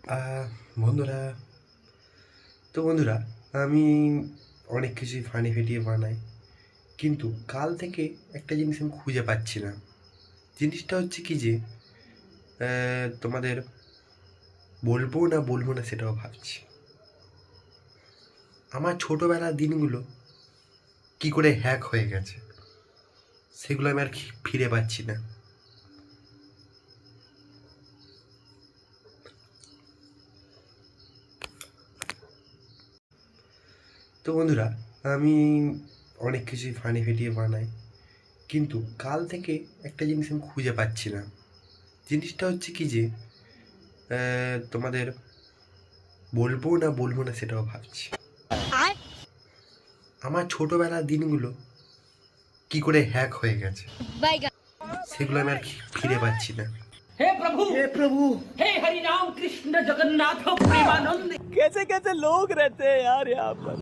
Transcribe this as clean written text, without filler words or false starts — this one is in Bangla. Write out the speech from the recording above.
আহ, বন্ধুরা বন্ধুরা আমি অনেক কিছুই ফানি ফিটিয়ে বানাই, কিন্তু কাল থেকে একটা জিনিস আমি খুঁজে পাচ্ছি না। জিনিসটা হচ্ছে কি যে তোমাদের বলবো না সেটাও ভাবছি। আমার ছোটোবেলার দিনগুলো কি করে হ্যাক হয়ে গেছে, সেগুলো আমি আর ফিরে পাচ্ছি না। বন্ধুরা আমি অনেক কিছুই ফানি ফিটিয়ে বানাই, কিন্তু কাল থেকে একটা জিনিস আমি খুঁজে পাচ্ছি না। জিনিসটা হচ্ছে কি যে তোমাদের বলবো না সেটাও ভাবছি। আমার ছোটোবেলার দিনগুলো কি করে হ্যাক হয়ে গেছে, সেগুলো আমি আর ফিরে পাচ্ছি না। हे प्रभु হে প্রভু, हे हरि राम कृष्ण जगन्नाथ प्रेमानंद। कैसे कैसे लोग रहते हैं यार यहाँ पर।